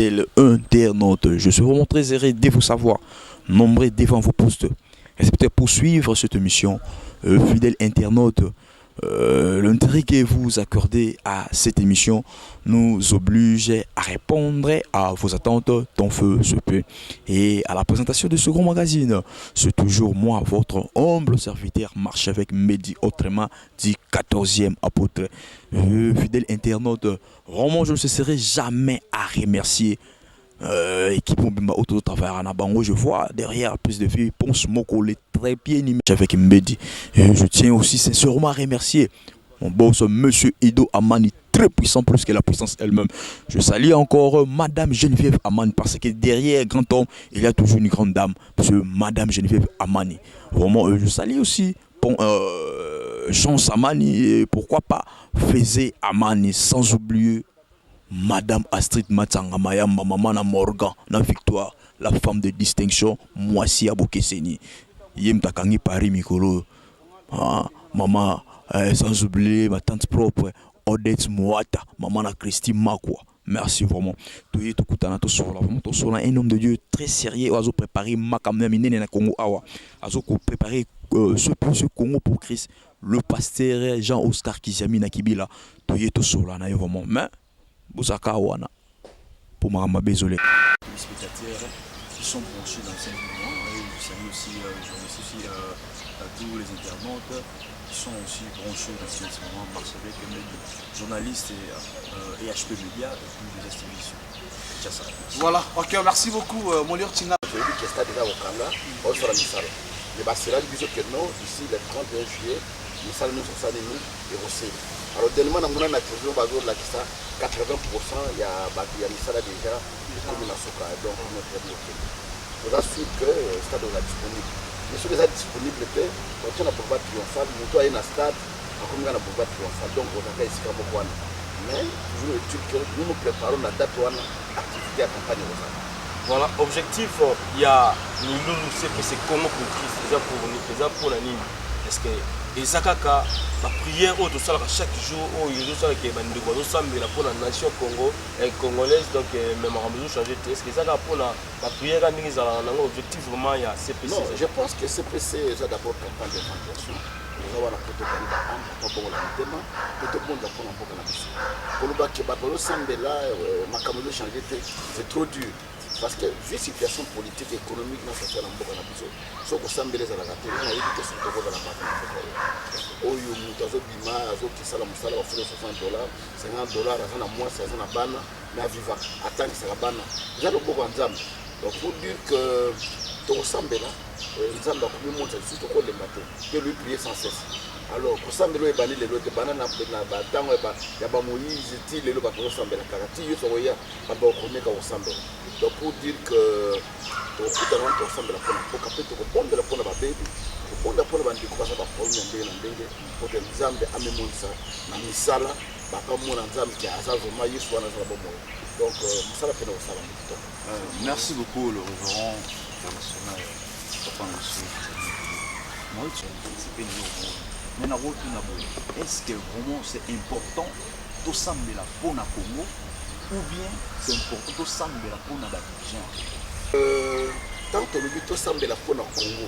fidèles internautes. Je suis vraiment très heureux de vous savoir, nombreux devant vos postes. Et c'est peut-être poursuivre cette émission, fidèles internautes. L'intérêt que vous accordez à cette émission nous oblige à répondre à vos attentes tant feu se peut. Et à la présentation de ce grand magazine, c'est toujours moi, votre humble serviteur, marche avec Mehdi, autrement dit 14e apôtre. Fidèle internaute, vraiment je ne cesserai jamais à remercier équipe Mbemba auto travail à Nabango. Je vois derrière plus de filles Ponce Moko les très bien animés avec Mbedi. Et je tiens aussi sincèrement à remercier mon boss monsieur Edo Amani, très puissant plus que la puissance elle-même. Je salue encore madame Geneviève Amani parce que derrière grand homme il y a toujours une grande dame, monsieur madame Geneviève Amani. Vraiment je salue aussi bon, Jean Samani et pourquoi pas Faisé Amani, sans oublier Madame Astrid Matsanga Mayamba, maman na Morgan, na Victoire, la femme de distinction, Moissi Abokeseni. Yem Takangi Paris Mikolo. Maman, sans oublier ma tante propre, Odette Mouata, maman na Christine Makwa. Merci vraiment. Tout est tout kutana tout sur la vraiment tout sur un homme de Dieu très sérieux. Oiseau préparé Makamna Minene na Congo Awa. Oiseau préparé ce Congo pour Christ. Le pasteur Jean-Oscar Kizami na Kibila. Tout est tout sur la na vraiment. Mais Bousaka Wana pour ma désolé. Les spectateurs qui sont branchés dans le 5 mois et je salue aussi, je remercie aussi tous les internautes qui sont aussi branchés dans ce moment, marche avec les journalistes et HP Media et puis les émissions. Voilà, ok, merci beaucoup Molior Tina. Je dis que c'est déjà au Kanga, on sera mis ça. Les Bassélas disent que non, d'ici le 31 juillet, nous allons nous faire des et aussi. Alors, dernièrement, on a toujours 80%, il y a Missala déjà, comme la Soka, donc on est très bien. Il faudra suivre que le stade est disponible. Mais si les est disponible, quand on a pour battre triomphal, nous doit aller dans le stade, on a pour battre triomphal, donc on a ici comme Boan. Mais toujours est-il que nous nous préparons la date où on a activité à campagne. Voilà, objectif, il y a nous c'est comment pour Christ, déjà pour la ligne. Est-ce que les Zakaka, la prière au chaque jour, ils ont pour la nation Congo et congolaise, donc même en changer. Est-ce que ça pour la prière à objectif vraiment il y a CPC? Non, je pense que CPC est d'abord campagne d'évacuation. Nous avons la protocole pour la c'est trop dur. Parce que vu la situation politique et économique dans cette situation, ce que ça me les a raté, on a dit que c'est trop de la part de la Bima, qui s'est la moussala, on fait $60, $50, à moins, c'est un ban, mais à vivre, attends que c'est la ban. J'ai le beau ensemble. Donc pour dire que tout ressemble là, les hommes comme le monde, c'est juste au le matin, que lui prier sans cesse. Alors, pour ça, il y a des bananes, il y a des Moïse, il y a des ressemble la caractère, il y a des ressemble. Donc pour dire que tout le monde ressemble à la pour capter tout le monde de la pour la baby, pour la pour la bande quoi ça va pour une pour que les hommes de Amémon ça, na misala, bah comme mon ensemble qui a ça vraiment eu soit dans la bombe. Donc ça la peine au salam. Merci beaucoup le révérend international Papa Monsieur. Moi c'est pas nouveau. Mais est-ce que vraiment c'est important de sembler la pour la Congo ou bien c'est important de sembler la pour la dirigeant? Tant que le but de sembler la pour la Congo,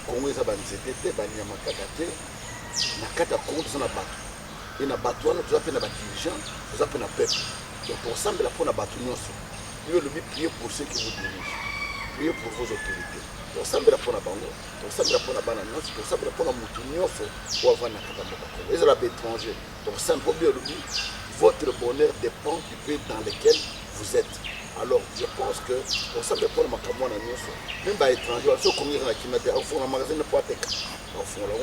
Congo est à Banzete, Banyama Kakate, Nakata Congo, ils ont battu. Et na battu, nous avons des dirigeants, nous avons des peuple. Donc pour sembler la pour la battu, nous avons le but prier pour ceux qui vous dirigent, prier pour vos autorités. Pour sembler la pour la bango, pour sembler la pour la banane, pour sembler la pour la moutounio, pour avoir un Nakata Congo. Ils ont étranger. Donc simplement le but. Votre bonheur dépend du pays dans lequel vous êtes. Alors, je pense que pour ça, pour le Makamon, même les étrangers, ceux qui ont fond le magasin ne peut pas être. Voilà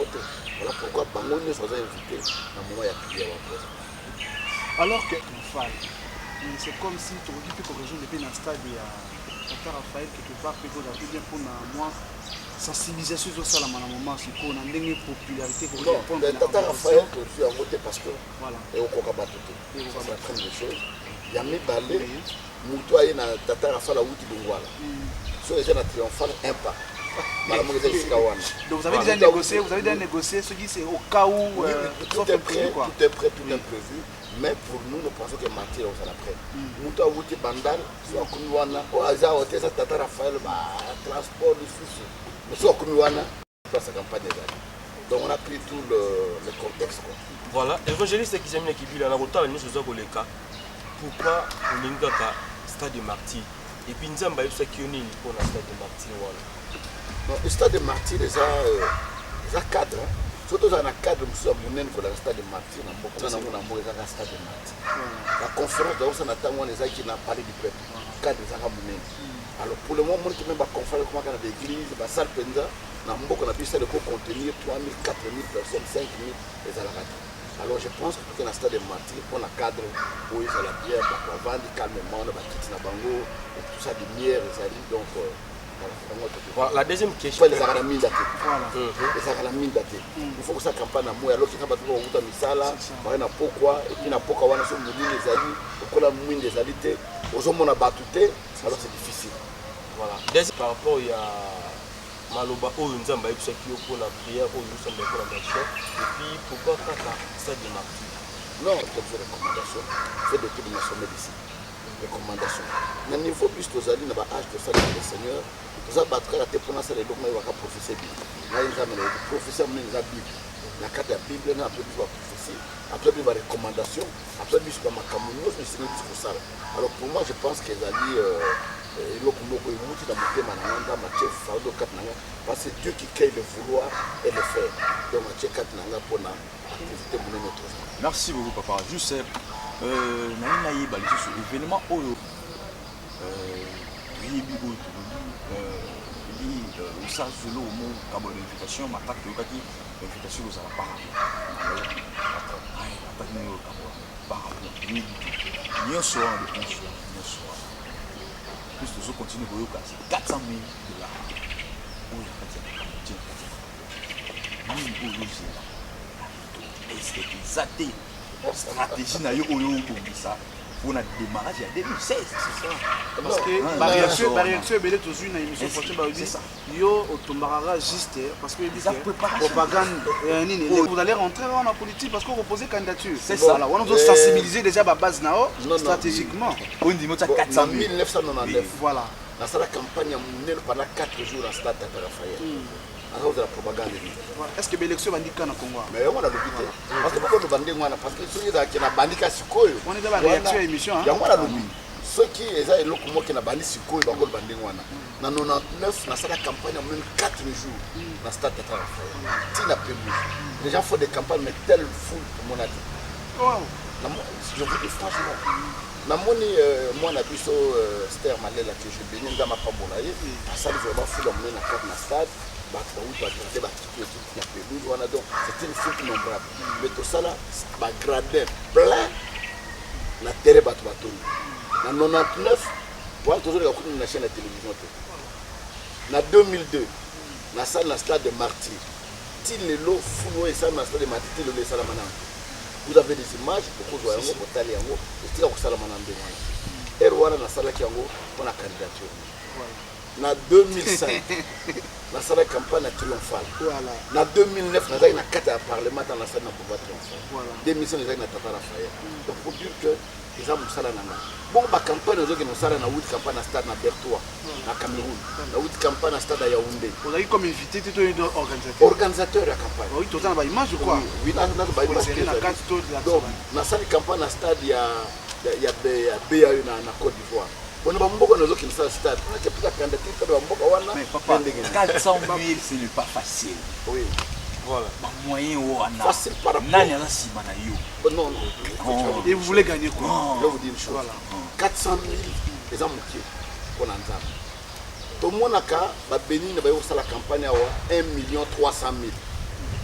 pourquoi Bango nous sommes invités dans le moment où il y a prière. Alors que c'est comme si tu aurais pu corriger depuis dans le stade de Tata Raphaël, quelque part, que vous avez bien pour moi. Sensibilisation sur ça, la moment, c'est qu'on a une popularité pour répondre à la Tata Raphaël, je suis en voté parce que voilà. Et au Kokabato, c'est la première chose. Il y a mes balais, Moutoua et Tata Raphaël à Outi Bungwala. Sur les gens à triomphal, impact. Donc vous avez déjà négocié, ce qui c'est au cas où tout est prêt, tout est prévu. Mais pour nous, nous pensons que Martyr est après. Nous avons voté Bandal, soit comme nous avons dit, ça Tata Raphaël, transport, les soucis. Mais soit comme nous avons dit, sa campagne des années. Donc on a pris tout le contexte. Quoi. Voilà, évangéliste qui s'est mis qui vit là, on a mis sur le cas. Pourquoi on a un stade de Martyr? Et puis nous avons eu ce qui est pour le stade de Martyr. Le stade de Martyr, les cadres. Surtout dans le cadre de M. pour le stade de Martyr, on a un stade de Martyr. La conférence de Ousana Tango, les gens qui n'ont parlé du peuple, cadre de Zaramounen. Alors pour le moment, qui même la conférence comme dans l'église, la salle Penza, on a pu contenir 3 000, 4 000 personnes, 5 000 les Alarati. Alors je pense que pour le stade de Martyr, pour le cadre où ils ont la bière, pour vendre calmement, la petite Nabango, et tout ça, des bières, les alliés, donc. Voilà, la deuxième question. Les Aramines datés. Les Aramines datés. Il faut que ça campagne à moi. Alors qu'il y a pas de misala, il y a pourquoi, et puis il y a pourquoi on a ce moulin des alliés, pourquoi la mouine des alliés, aux hommes on a battu, alors c'est difficile. Voilà. Deuxième par rapport il y a Maloba, nous avons eu ce qui est pour la prière, nous sommes pour la nation. Et puis pourquoi pas ça de Martyr? Non, c'est une recommandation. C'est de tout le sommet d'ici. Recommandation. Au niveau plus aux alliés, dans l'âge de ça, le Seigneur. Nous avons battu la tête pour nous, c'est le dogme qui a prophétisé. Nous avons prophétisé la Bible. La carte de la Bible, nous avons prophétisé. Après, nous avons recommandation. Après, nous avons Makamounios, mais c'est nous ça. Alors pour moi, je pense que les alliés, parce que c'est Dieu qui crée le vouloir et le faire. Donc, pour l'activité de notre vie. Merci beaucoup, papa. Juste, événement ça solo au mot comme l'invitation ma tête de kaki l'invitation aux appareils ni soir de conscience ni soir plus de ce continue pour c'est 400 000 $. Est-ce que c'est stratégie na yo ça pour notre démarrage en 2016, c'est ça. Parce que la réaction est belle toujours une émission prochaine. Yo automarara juste parce que propagande vous allez rentrer dans la politique parce qu'on repose candidature. C'est ça. On doit sensibiliser déjà la base nao stratégiquement. On dit que 400 000. En 1999. Voilà. Dans la campagne pendant 4 jours à Stade Tata Raphaël. Alors de la propagande. Est-ce que l'élection va dire qu'on a Congo? Mais on a l'obité. Parce que pourquoi nous bandons parce que ceux qui ont bandé Sikoyo. On est dans la réaction à l'émission. Il y a moi la lobby. Ceux qui ont le qui ont bandé Sikoyo, ils vont bandé wana. Dans 99, dans la campagne en même 4 jours dans Stade Tata Raphaël. Si n'a pas les gens font des campagnes mais telle foule pour mon avis. Je vous dis franchement. Namoni moi na biso Ster Malela que je bénis dans ma pambola et ça vraiment fou dans la carte na stade donc c'est une foule innombrable mais tout ça là ba gradin plein na terre bato en 99 voilà toujours les la chaîne de télévision en 2002 na salle na stade de Martyr ti lelo foule et ça na stade de Martyr le salamana. Vous avez des images pour que vous voyez pour taler en haut et c'est comme ça la manande et voilà la salle qui en haut pour la candidature en 2005 la salle campagne triomphale en 2009 nous avons une carte à parlement dans la salle de pouvoir triomphale 2005 nous avons une Tata Raphaël donc pour dire que les gens sont là bon la campagne nous avons une salle dans 8 campagnes à stade à Bertois à Cameroun la 8 campagnes à stade à Yaoundé vous avez comme invité tout un organisateur de la campagne oui tout un image je crois oui donc na salle campagne à stade il y a BAU na Côte d'Ivoire on a beaucoup de gens qui sont stade on a qui peut candidater mais papa 400 000 ce n'est pas facile oui voilà moyen wana facile par rapport nani ana sima na yo non et vous voulez gagner quoi je vous dis une chose 400 000 les gens moutiers pour l'ensemble tout le monde a béni na la campagne à 1 300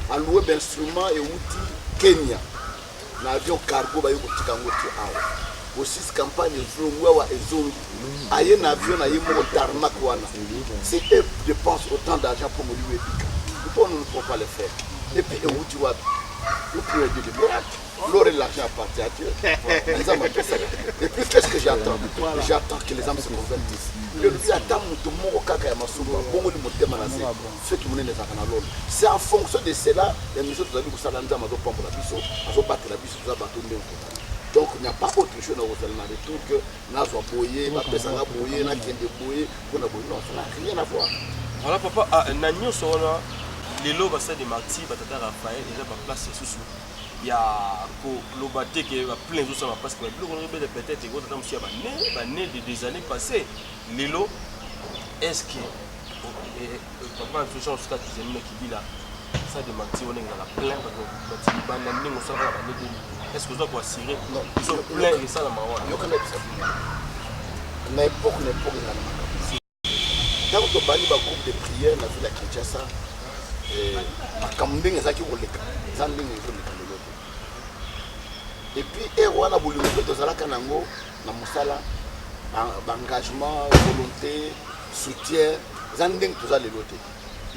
000 alloué d'instruments et outils Kenya l'avion cargo ba yuko tikango ti awa aussi campagne zongwa et zongi aye na avion na yemo tarmac wana c'est eux dépensent autant d'argent pour me lui pourquoi nous ne pouvons pas le faire et puis où tu vois le plus de miracle l'aurait l'argent appartient à Dieu et puis qu'est-ce que j'attends j'attends que les âmes se convertissent je lui attends tout le monde kaka ya masuba bongo li motema na se fait tout le monde ezaka na lolo c'est en fonction de cela les missions tozali kusala nzama zo pambola biso azo batela biso za bato ndeko Donc il n'y a pas autre chose dans le retour que Nazwa Boye, Mapesanga Boye, Nakende Boye, Kona Boye. Non, ça n'a rien à voir. Voilà, papa, Nagno Sona, les lots de Marty, Batata Raphaël, déjà par place sous. Il y a l'obate qui va plein de choses parce que le peut-être que quand on né des années passées, les lots, est-ce que papa fait chance que tu aimes qui dit là, ça de Marty on est dans la plein parce que Marty banane on s'en va la est-ce que vous doit assurer non ils sont plein et ça la mawa. Yo connais ça. Na époque na donc bani ba groupe de prière na ville ya Kinshasa makambo ndenge ezalaki koleka eza ndenge ezoleka lelo te. Et puis wana bolingo mpe tozalaka nango na mosala engagement volonté soutien eza ndenge toza lelo te.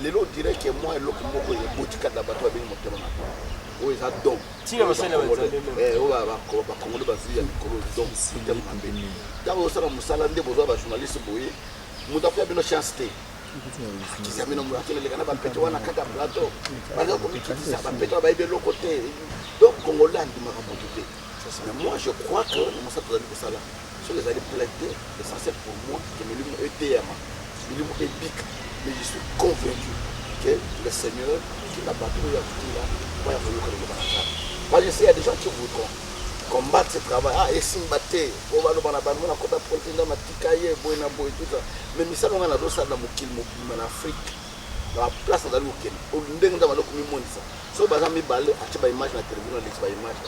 Lelo dirait que moi eloko moko ebotika na bato babengi motema na to oyo eza don oyo bakongole bazwi ya mikolo don motema mabe ntango osala mosala nde bozwa bajournaliste boye moto akoya bino chance te akisa bino akeleleka na bapete wana kati ya plateau baza komikitisa bapete wana bayebi eloko te. Donc congolais andimaka moto te. Mais moi je crois que na mosala tozali kosala soki ezali plainte essentiel pour moi que milimo eteyama milimo ebika. Mais je suis convaincu que le Seigneur qui n'a pas trouvé à tout là va y avoir le banana. Moi je sais il y a des gens qui voudront combattre ce travail. Ah et simbaté on va le banana on a côté politique dans matikaye boina boy tout ça. Mais misala on a do ça dans mokil mobile en Afrique. Dans la place dans le Kenya. Au ndenge dans le komi monisa. So bazami balé ati ba image na télévision na ba image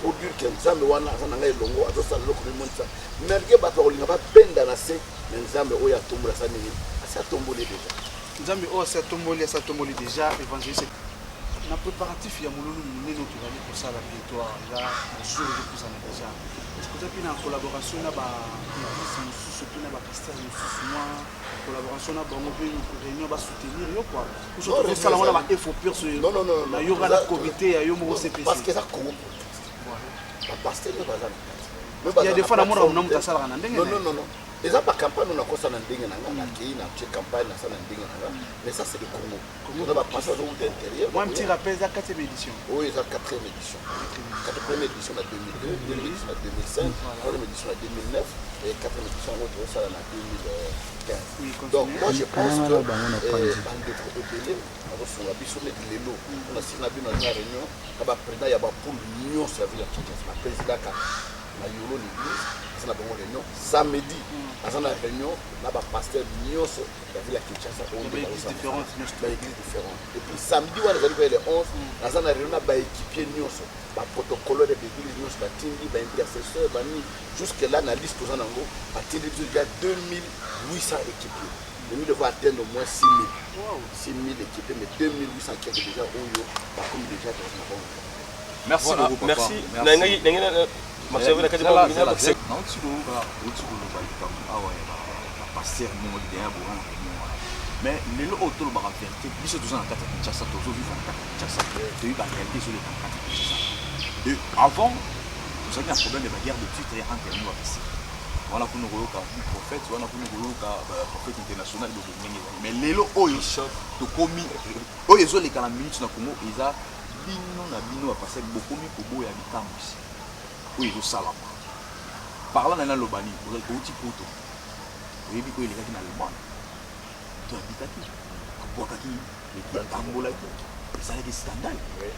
pour dire que nzambe wana azana ngai longo azosala loko monisa. Merge bato olinga ba penda na se nzambe oya tombula sa nini. Ça tombe déjà. Nzambe oh ça tombe déjà évangéliste. Na préparatif ya mululu neno tozali pour ça la victoire là jour de plus en déjà. Est-ce que tu as une collaboration na ba surtout na ba pasteur moi collaboration na bango pe réunion ba soutenir yo quoi. Pour ça on a ba info pure sur non na yo ba comité ya yo mo CPC. Parce que ça Congo. Ba pasteur yo bazali. Il y a des fois na mona on a sala na ndenge. Non. Les gens pas campagne on a cosa na ndenge na ngana ki na campagne na ça na ndenge na mais ça c'est le Congo. On va passer au intérieur. Moi un petit rappel la 4e édition. Oui, la 4e édition. 4e édition en 2002, 2e édition en 2005, 3e édition en 2009 et 4e édition en 2015. Donc moi je pense que bande de rebelle on va bisonner de l'élo. On a signé une réunion, là président il y a ba pour l'union servir la Kinshasa, président na yolo l'église, c'est la bonne réunion samedi. Dans la réunion, là bas pasteur nyonso la ville ya Kinshasa on a église différente. Et puis samedi on a les 11 dans la réunion ba équipier nyonso, ba protocole de l'église nyonso ba tindi ba intercesseur ba ni jusque là na liste aux nango ba tindi déjà 2800 équipiers. Nous devons atteindre au moins 6000. Wow. 6000 équipés, mais 2800 qui est déjà au yo, par comme déjà dans le monde. Merci beaucoup, papa. Merci. Mais les lots autour de la vérité, ils sont tous en 4 Kinshasa, tous vivent en 4 Kinshasa. Tu as eu la réalité sur les 4 Kinshasa. Et avant, vous avez un problème de la guerre de titre entre nous ici. Voilà pour nous voir comme prophète, voilà pour nous voir comme prophète international de l'Union. Mais les lots oyo to komi oyo zo les 40 minutes na Congo, ils a bino na bino a passer beaucoup mieux pour boya bitambo ici. Oyo zo sala. Parlant na lobani, vous avez outil poto. Vous avez dit que les gars qui na lobani. Tu habitaki. Kabwakaki, les tambolaki. Ça a des scandales. Oui.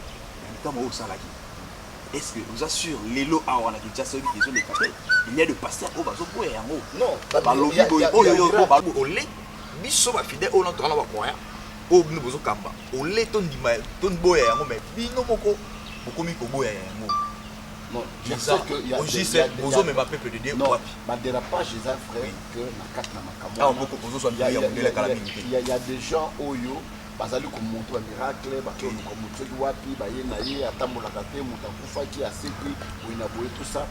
Bitambo au salaki. Est-ce que vous assure les lots à on a déjà sorti des zones de café? Il y a de pasteurs au bateau pour y aller. Non, pas lobby boy. Oh yo yo, au lait. Biso va fidèle au nom de la moyen. Au nous besoin kamba. Au lait ton di mal, ton boy à mais bino moko. Beaucoup mi ko boy à non, je sais que il y a des besoin même peuple de Dieu. Non, ma dérapage les frère que na kat na makamo. Ah beaucoup besoin soit bien il y a des gens au yo bazali komonto miracle bakomoto wapi baye na ye atambolaka te moto akufaki aseki boyina boye tout ça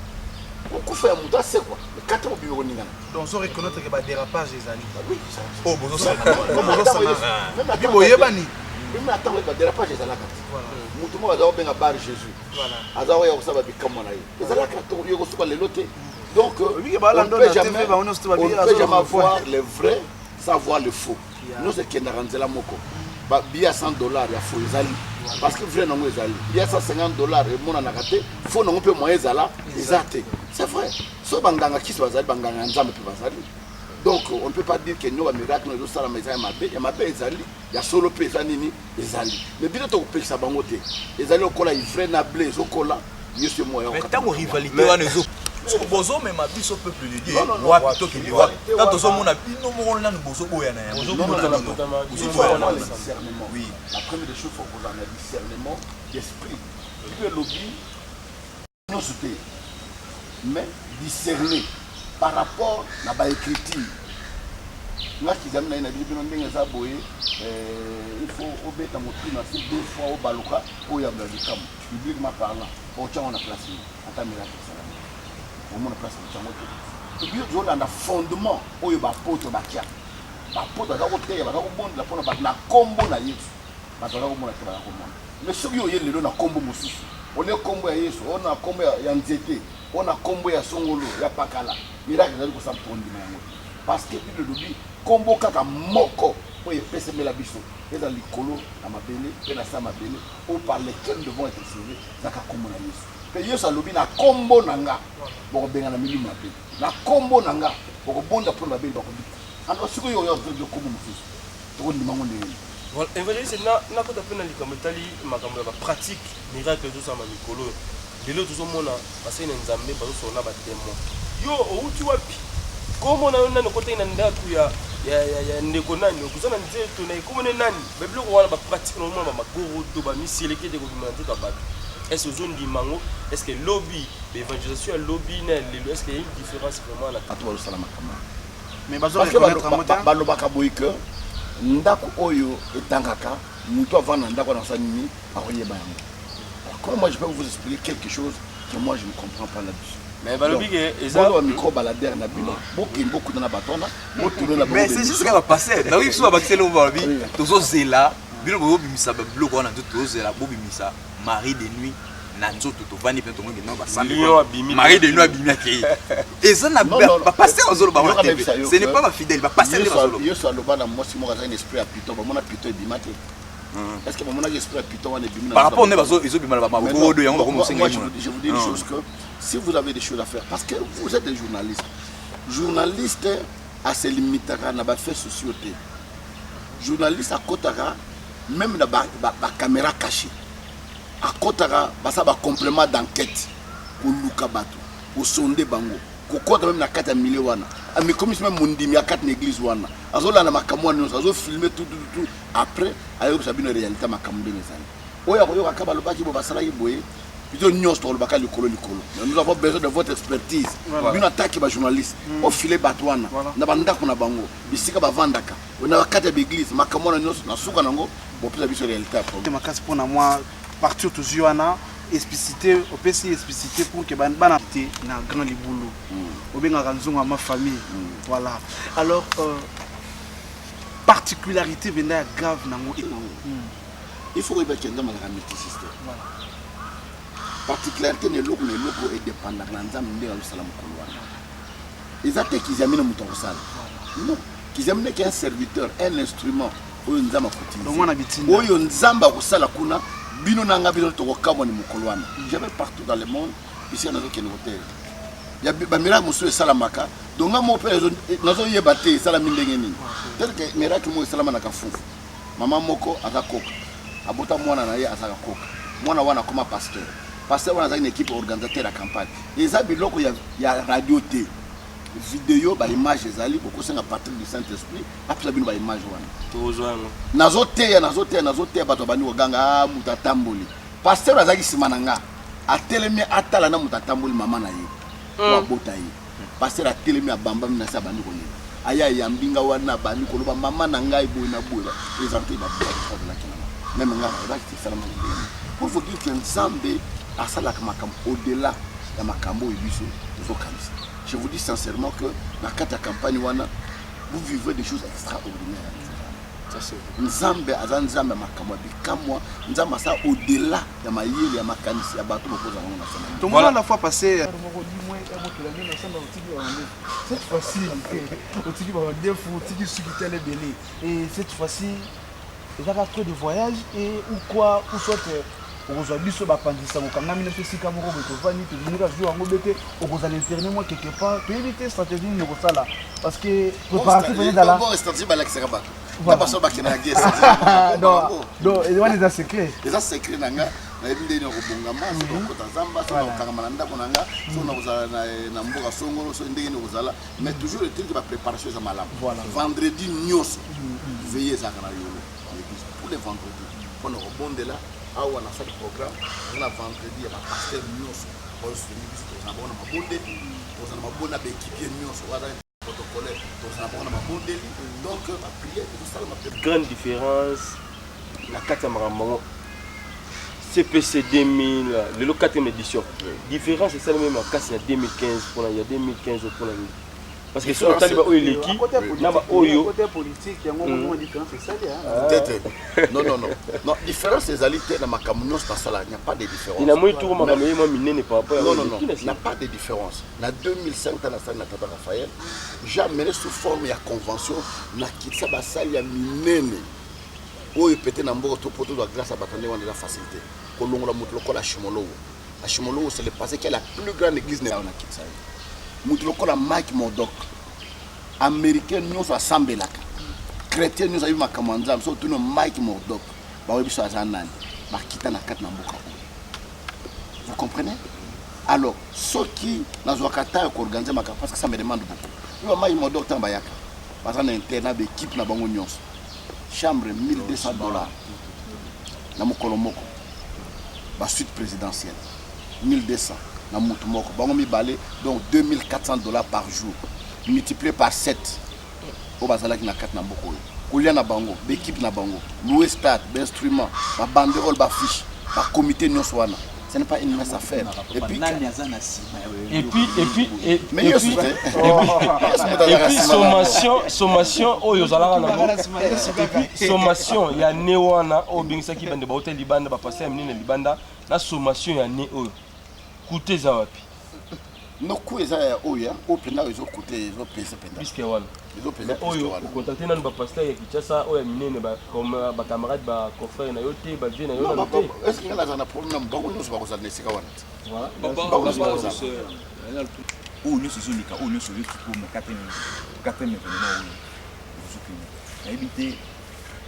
okufa ya moto ase quoi mais kata mobilo koningana donc on reconnaître que ba dérapage les amis oui oh bozo ça même bibo yebani même attends ba dérapage les alaka voilà moto mo baza obenga bar Jésus voilà aza ya kusaba bikamo na ye ezalaka to yo kosuka lelo te donc oui ba lando na TV ba ono sto ba bien jamais voir le vrai sans voir le faux nous c'est qui na ranzela moko bia $100 ya faux ezali parce que vrai nango ezali il y a $150 et mon anakate faut nango pe moyen ezala ezate c'est vrai so banganga kisi bazali banganga nzambe pe bazali donc on ne peut pas dire que nous ba miracle nous ça la maison ya mabe ezali ya solo pe ezanini ezali mais bien to kopesa bango te ezali okola vrai na blé zokola yesu moyen mais tant rivalité wana ezo bozo mais ma biso peuple de Dieu wapi to kili wapi tant to so mona bino mo na bozo boya na ya bozo boya na discernement oui la première des choses faut qu'on ait discernement d'esprit le lobby non c'était mais discerner par rapport à la écriture. Moi qui aime la Bible, il faut obéir à mon prix, mais deux fois au Balouka, au Yabla du Cam, bibliquement parlant, au Tchang on a placé, à ta miracle, au monde place au Tchang. Et puis on a un fondement, au Yabla Poto Bakia. La Poto, la Poto, la Poto, la Poto, la combo na Yesu. La Poto, la Poto, mais ceux qui ont eu le combo Moussou, on est combo à Yesu, on a combo à Yanzete, on a combo à Songolo, il y a Pakala. Miracle ezali kosampondima yango parce que bible elobi kombo kaka moko oyo epesemela biso eza likolo na mabele mpe na sa mabele o par lesquels devons être sauvés ezaka kombo na yesu mpe yesu alobi na kombo na nga bokobengana milimo ya bele na kombo na nga bokobonda mpo na babeli bakobika ando sikoyo oyo ozo kombo mosusu tokondimango ndenge voilà évangéliste nakota mpe na likambo etali makambo ya bapratique miracle ezosala mikolo lelo tozomona basali na nzambe bazosola na batémoin yo outi wapi komona yo nani okotaki na ndako ya ndeko nani okuza na nzeto na ekomone nani babiloko wana bapratique nomona bamagorodo bamiselekete kobima na nzoto ya bato est-ce ozondima yango est-ce que lobby baévangélisation ya lobby na lelo est-ce qu'il y a une différence vraiment na bato bazosala makambo mais bazoreconnaître balobaka boye ke ndako oyo etangaka moto avanda na ndako wana asala nini akoyeba yango. Comment moi je peux vous expliquer quelque chose que moi je ne comprends pas là-dessus. Mais balobi ke eza micro baladère na bino beaucoup dans la batona mais c'est juste ce qui va passer na oui so bakiselo balobi tozo zela bino bo bimisa bloko wana to zela bo bimisa mari de nuit na nzoto to vani pe to ngi na ba sambi mari de nuit abimia ke eza na ba passer ozolo ba ce n'est pas ma fidèle ba passer les ozolo yo so aloba na moi si moi un esprit à plutôt ba mona plutôt ebimate. Est-ce que mon esprit à plutôt wana ebimina par rapport aux ils ont bimala ba mako do yango ba ko moi je vous dis une chose que si vous avez des choses à faire, parce que vous êtes des journalistes. Journaliste à se limiter à la fait société. Journaliste à Kotara, même la caméra cachée. À Kotara, ça va complément d'enquête pour Luka Bato, pour sonder Bango. Pour quoi même la 4 millions wana. Mais comme même Mundimi à 4 églises wana. Azola na makamwa nous, azo filmer tout. Après, ayo sabine réalité makamwa bezali. Oya koyo akaba lobaki bo basala yiboye. Nous avons besoin de votre expertise. Une attaque de journaliste. Au filet Batouana. Nous avons un bango. Ici, nous avons un on a 4 églises. Nous avons un souka nango. Pour plus de réalité. Pour moi, partir toujours explicité, au PC explicité pour que ban banapté na grand liboulou. Au bien à ma famille. Voilà. Alors particularité vena grave nango. Il faut remettre dans la métisité. Particularité ne loko est dépendant de l'ensemble de la salam kolwana. Ils attaquent qu'ils amènent mon torsal. Non, qu'ils amènent qu'un serviteur, un instrument au nzamba kotiza. Donc on habite. Oyo nzamba kosala kuna bino nanga bino to kamo ni mukolwana. Jamais partout dans le monde ici on a aucun hôtel. Il y a ba miracle monsieur salamaka. Donc mon père nazo yebate salami ndenge nini. Tel que miracle mo salama na kafufu. Mama moko akakoka. Abota mwana na ye asaka koka. Mwana wana comme pasteur. Parce qu'on a une équipe organisatrice de la campagne. Les habitants, il y a radio, vidéo, l'image, beaucoup sont à partir du Saint-Esprit. Après, il y a une image. Nazote, batobani oganga mutatamboli. Pasteur azaki simananga. Atelemi atala na mutatamboli mama na ye. Wa bota ye. Pasteur atelemi abamba mina sa bandi koni. Aya yambinga wana bandi koloba mama na ngai boy na boy. Présenté ba la kinama. Même nga azaki salama. Pour vous dire que Nzambe à ça au-delà de ma cambo et biso. Je vous dis sincèrement que dans la campagne vous vivez des choses extraordinaires. Nzambe azan nzambe makamwa bikamwa nzamba ça au-delà de ma yeli ya makanisi ya bato bokoza ngo na sana. Tout le monde la fois passé cette fois-ci et cette fois-ci ils ont trop de voyages et ou quoi, ou soit aujourd'hui sur l'apprentissage, quand même, il fait si comme on va ni te venir à jouer en mobile, on va l'interner moi quelque part, pour éviter stratégie de ça là, parce que préparatif on est dans la. Bon, stratégie bah l'accès rabat. La personne bah qui n'a guère. Non, et on est dans secret. Les secrets nanga. Na ebinde ni robongama so kota zamba so na kangama ndako nanga so na kozala na mboka songolo so ndenge ni kozala mais toujours le truc de la préparation za malamu vendredi nyos veiller za kana yolo pour les vendredis on rebondela awa na sa programme na vendredi ya pasteur nyos pour se limiter na bona mabonde pour na mabona ba équipier nyos wala protocole pour na bona mabonde donc la prière tout ça la grande différence la 4e maman CPC 2000, le 4e édition. Différence, c'est ça même en casse, il y a 2015, il y a 2015 pour la vie. Parce que si on taliba où il est qui, côté politique, il y a une différence, c'est ça. Non, différence, c'estalité dans ma camunion, il n'y a pas de différence. Il y a moins de tours, ma camunion, moi, n'est pas. Non, il n'y a pas de différence. En 2005, dans la salle de Tata Raphaël, j'ai amené sous forme de convention, na kitsa basal ya minene. Oyo pété na mboka topoto doit grâce à Batande on a la facilité. Kolongola mutuloko la Shimolowo. La Shimolowo c'est le passé qui est la plus grande église na Kitsaï. Mutuloko la Mike Modok. Américain nous so asambelaka. Chrétien nous ayi makamanza so tuno Mike Modok. Ba webi so azanani. Ba kita na kat na mboka. Vous comprenez? Alors, ceux qui n'ont pas organisé parce que ça me demande beaucoup. Mike Modok tambayaka. Parce qu'on a un internat d'équipe na bango nyonso. Chambre $1200 na mokolomoko ba suite présidentielle 1200 na mutumoko bango mi balé donc $2400 par jour multiplié par 7 au bazalaki na 4 na mboko kolia na bango l'équipe na bango louer stade instrument ba banderole ba fiche ba comité nyonso wana. Ce n'est pas une mince affaire. Et puis, sommation, sommation, il y a Néwana, au Bingsaki, Bande Bahotel Libanda, Bapassé, Amine Libanda, la sommation, il y a Né, Coûté Zawapi. Non, quoi ça oya, au pena ils ont coûté, ils ont payé ce pena. Puisque voilà. Ils ont payé. Oyo, contacter nan ba pasteur ya Kinshasa, oya mine ba comme ba camarade ba confrère na yote, ba vie na yote. Est-ce qu'il y a un problème ba ko nous ba ko za nesika wana. Voilà. Ou nous sommes les cas, ou nous sommes les pour me 4e événement où vous éviter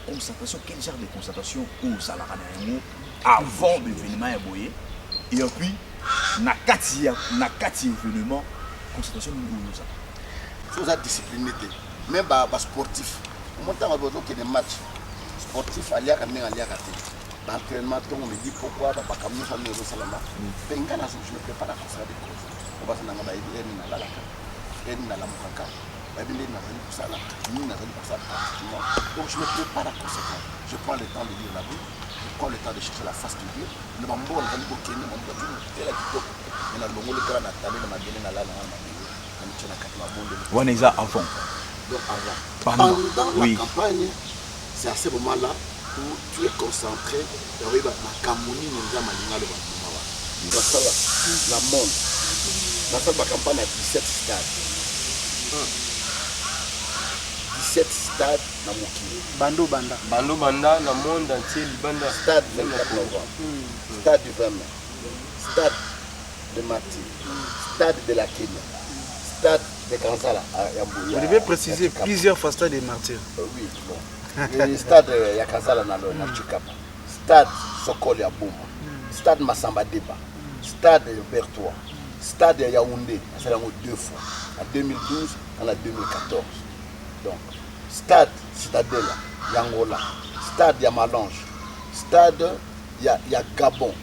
constatation, quel genre de constatation au salariat avant l'événement est boyé et puis na kati événement constatation nous ça chose à discipliné même ba sportif au moment où on a des matchs sportifs alia ka menga alia ka te l'entraînement on me dit pourquoi ba kamno ça nous salama penga na je me prépare à faire des choses on va se nanga ba edi na la edi na la mukaka ba bile na zali kusala ni na zali kusala donc je me prépare à conséquent je prends le temps de lire la Bible. Je prends le temps de chercher la face de Dieu. Le mambo on va lui boquer, on va tout faire la kitoko. Mais na longo le grand na table na magene na la na magene. On tient la carte mabonde. On est là avant. Donc avant. Pendant la campagne, c'est à ce moment-là où tu es concentré. Tu arrives à Kamuni Ninja Malinga le Bambawa. La monde. La salle de campagne a 17 stades. 17 stades na mokili. Bando Banda, na monde entier, Libanda. Stade 24 novembre. Stade du 20 mai. Stade de Martyr. Stade de la Kenya. Stade de Kansala à Yambouya. Vous devez préciser plusieurs fois stade de Martyr. Oui, bon. Stade ya Kansala na Chikapa. Stade Sokol ya Boma. Stade Massamba Deba. Stade Bertois. Stade Yaoundé. C'est là 2 fois. En 2012 et en 2014. Donc, stade Citadelle, Yangola, stade Yamalange, stade ya Gabon,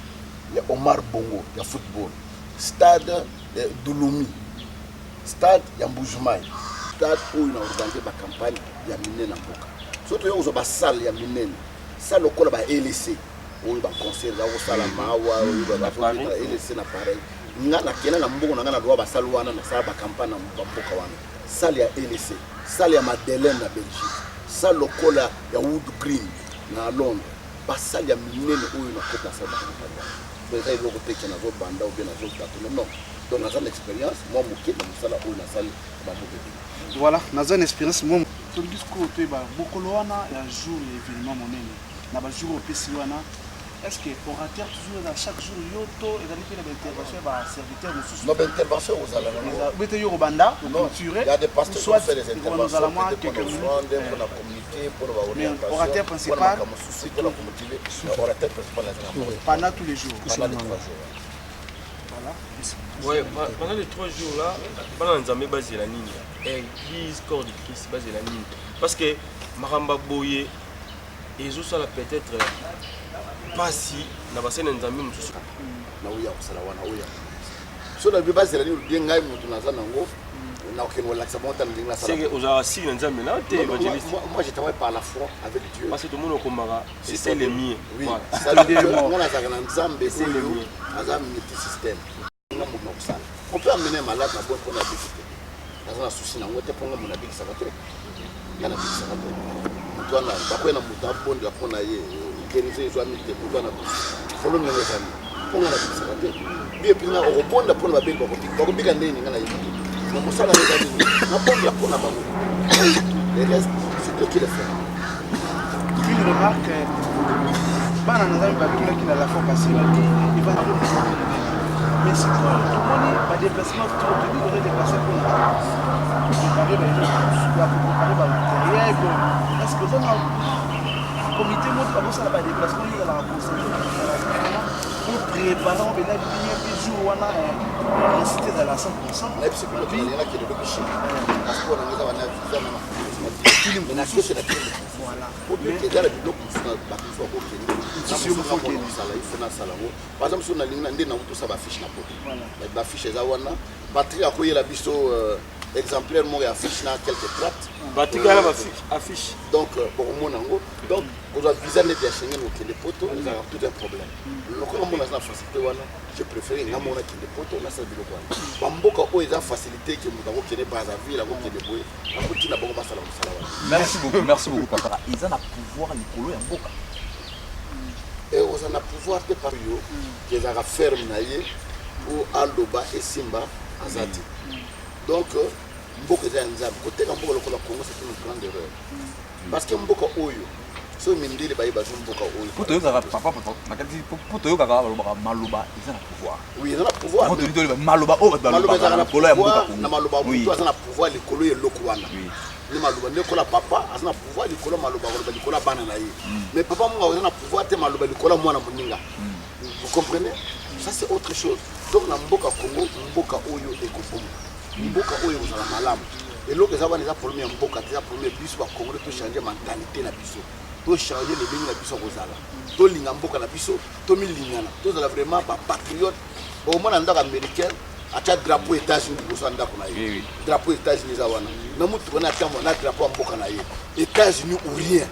ya Omar Bongo, ya football, stade Douloumi, stade Yamboujmaï, stade où il a organisé la campagne ya Minen Namboka. Surtout il y a une salle ya Minen, salle où il y a LC, où il y a un concert, où il y a un LC na pareil. Ngana kena na mbongo na ngana doa ba salle wana na sala ba campagne na mboka wana. Salle ya LC, salle ya Madeleine na Belgique, salle lokola ya Wood Green na Londres, ba salle ya minene oyo na kota salle ya campagne. Donc ça il faut que na zo banda ou bien na zo plateau non. Donc na une expérience moi moké na sala oyo na salle ba moké. Voilà, na une expérience moi tolingi sikoyo toyeba mokolo wana ya jour ya événement monene na bajour opesi wana est-ce que orateur toujours dans chaque jour yo to ezali mpe na baintervention ya baserviteur mosusu Non, intervention aux alentours. bete yo kobanda Non, clôturer il y a des pasteurs soit qui font des interventions kozala mwa pour quelques la minutes offrande, pour la communauté, pour la orientation, orateur pour principal, la communauté, pour la communauté. Orateur principal, pendant tous les jours. pendant les 3 jours. Voilà. Ouais, pendant les 3 jours là, pendant Nzambe basé la ligne, église corps de Christ basé la ligne. Parce que Maramba Boye, et ça peut-être pas si na basé Nzambe mususu. Na uya kusala wana uya. So na biba zela ni bien ngai mutu naza nango. Na okeno relaxa monta ndinga sala. C'est que aux assis Nzambe là, t'es évangéliste. Moi je travaille par la foi avec Dieu. Parce que tout le monde komara, c'est les miens. Oui. Voilà. Ça veut dire moi naza na Nzambe c'est le mien. Naza multi système. On peut amener un malade à bon pour la visite. Dans un souci, on peut prendre mon habit ça va te. Il y a un habit ça va te. Toi là, pas quoi na muta bon de la prendre ailleurs. Organiser les amis de pour na. Follow me les amis. Prendre la habit ça va te. Bien puis na au bon de prendre la belle pour bika ndeni ngana yi. Na musala les amis. Na bon de prendre la bango. Le reste c'est toi qui le fais. Une remarque, bana nazami bakila kila la fois passé là, il va mais c'est quoi tout le monde va déplacement tout le monde aurait déplacé pour préparer le matériel est-ce que ça comité monte comme ça va déplacement il va la conseiller pour préparer on va bien jour wana réciter dans la 100%. La psychologie il y en a qui le péché. Parce qu'on a déjà un visa mais na kitu na kitu. Voilà. Pour que dans le bloc na bakufwa ko keni. Sio mfo keni. Sala ifuna sala ngo. Par exemple sur na linga ndé na mutu sa ba fiche na poto. Voilà. Ba fiche za wana batterie akoyela biso exemplaire mo ya fiche na quelques traces. Batterie là affiche. Donc pour mon ango donc on a visa net ya Schengen au les poteaux, ils ont tout un problème. Donc comme on a la facilité wana, je préfère ngamona ki les poteaux na sa biloko wana. Bamboka o eza facilité que mutango kene Brazzaville ko kene boye. Ako tina bango basala musala wana. Merci beaucoup papa. Ils ont un pouvoir Nicolo et Mboka. Et on a pouvoir de par yo qui est à ferme naie ou Aloba et Simba Azati. Donc Mboka za nzambe côté Mboka lokola Congo c'est une grande erreur. Parce que Mboka oyo so mindili bayi bazo Mboka oyo. Pour te dire papa nakati pour te dire kaka maloba ils ont un pouvoir. Oui, ils ont un pouvoir. Pour te dire maloba oh maloba za na Nicolo et Mboka. na maloba mutu azana pouvoir likolo ye lokwana. Ni maloba nekola papa azana pouvoir likolo maloba ko likolo bana na ye. Mais papa monga azana pouvoir te maloba likolo mwana muninga. Vous comprenez? Ça c'est autre chose. Donc na Mboka Congo, Mboka oyo ekobomo. Mboka oyo ozala malamu. Et l'autre ça va les problème Mboka, ça problème biso ba Congo to changer mentalité na biso. To changer les lignes na biso kozala. To linga Mboka na biso, to milingana. To zala vraiment ba patriote. Au moins ndaka américain, acha drapeau États-Unis ko ndako na ye. Drapeau États-Unis za wana. Na mutu wana tambo na drapeau Mboka na ye. États-Unis ou rien.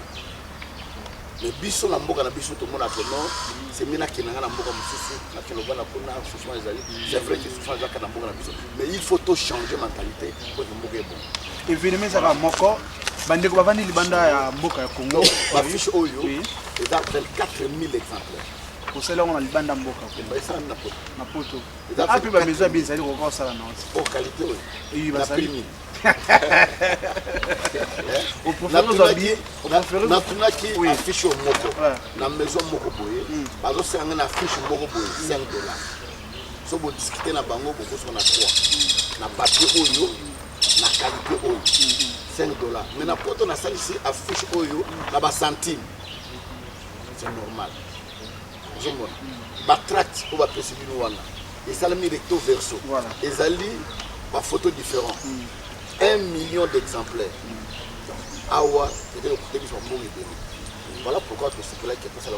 Mais biso na Mboka na biso to mona que non, c'est mina kinanga na Mboka mususu, na kiloba na kona souffrance ezali. C'est vrai que souffrance za na Mboka na biso, mais il faut to changer mentalité pour que Mboka est bon. Événement ça va moko bandeko bavandi libanda ya Mboka ya Congo. La fiche oyo est à 24 000 exemplaires. Pour cela on a libanda Mboka Bah ça na poto. na poto. Ah puis ba maison bien ça dit qu'on ça là non. Oh qualité oui. Et Na va ça. primi. Au professeur Zabi, Na tunaki affiche au moko. Ouais. Na maison moko boye. Bazo sanga na affiche moko boye $5. So bo discuter na bango boko so na 3. Na papier oyo na qualité oyo. $5. Mais na poto na salisi affiche oyo na ba centime. C'est normal. Je vois. Ba tract ou ba pesibino wana. Et ça le mi recto verso. Voilà. Et zali ba photo différent. 1 million d'exemplaires. Awa, c'était le côté qui sont morts. Voilà pourquoi tout ce là qui est pas ça la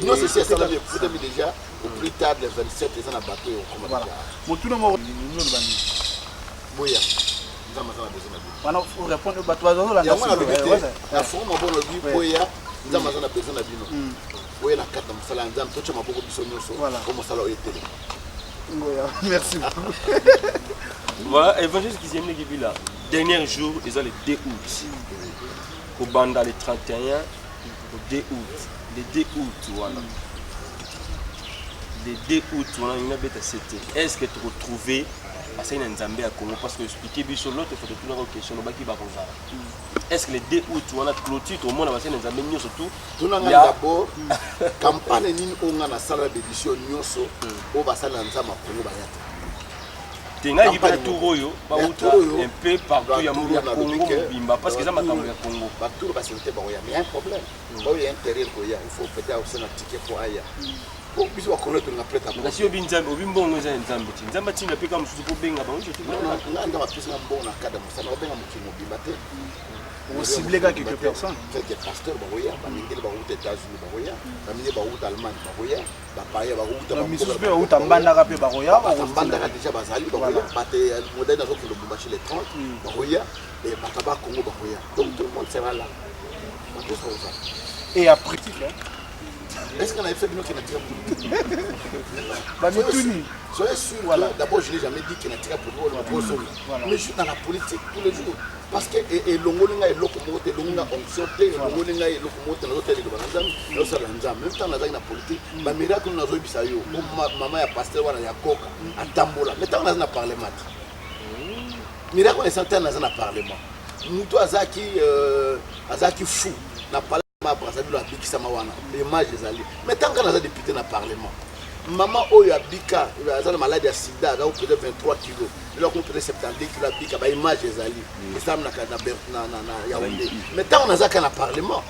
non, c'est ça, vous avez déjà au plus tard les 27 les ans à bateau au voilà. Motuna mo Boya. wana répondre bato bazo la nation. La forme bon bi Boya, nous avons besoin de bino. Boya na kata musala nzam tocha maboko biso nyonso comme musala oyetele. Merci beaucoup. Voilà, évangéliste qui s'est mis là. Dernier jour, ils ont le 2 août. Au Banda, le 31, au 2 août. Le 2 août, voilà. Le 2 août, on a une bête à c'était. Est-ce que tu retrouves basali na nzambe ya Congo parce que expliquer biso l'autre faut tout la question baki ba kozala est-ce que les 2 août on a clôture tout le monde basali na nzambe nyonso tout tout na d'abord campagne nini onga na sala d'édition nyonso o basala na nzamba Congo bayata tenga yibana tout oyo ba uta un peu partout ya Congo bimba parce que ça makambo ya Congo ba tour ba santé ba oya mais un problème ba oya intérieur ko ya il faut peut-être aussi na ticket pour aya pour biso ba connaître na prêt à porter si obi nzambe obi mbongo za nzambe ti nzambe ti na pika mususu ko benga ba oyo tout na ndaba pisa na mbongo na kada musana ba benga mukimo bimba te on ciblait quelques personnes quelques pasteurs ba oya ba mingeli ba aux États-Unis ba oya ba mingeli ba aux Allemagne ba oya ba paye ba aux ba misusu pe uta mbanda ka pe ba oya ba mbanda ka déjà bazali ba oya ba te modèle na zo ke le bumbashi les 30 ba oya et ba taba Congo ba oya donc tout le monde sera là et après est-ce qu'on a fait une autre qui n'a pas de soyez sûr, voilà. D'abord je n'ai jamais dit qu'il n'a tiré pour nous, mais je suis dans la politique tous les jours. Parce que l'ongolinga est locomote, l'ongolinga onction, l'ongolinga est locomote, l'hôtel de Banazam, l'hôtel même temps, dans la politique, ma miracle nous a vu ça, maman a pasteur, il y a coca, à Tambola, mais tant qu'on a un parlement. Miracle est santé dans un parlement. Nous, Azaki fou, n'a pas l'image des alliés. Mais tant qu'on a des députés dans le parlement, maman oyo abika aza na maladie ya sida aza peut-être 23 kilos il a peut-être 70 kilos abika ba image ezali esam na Yaoundé mais tant on a ça na parlement.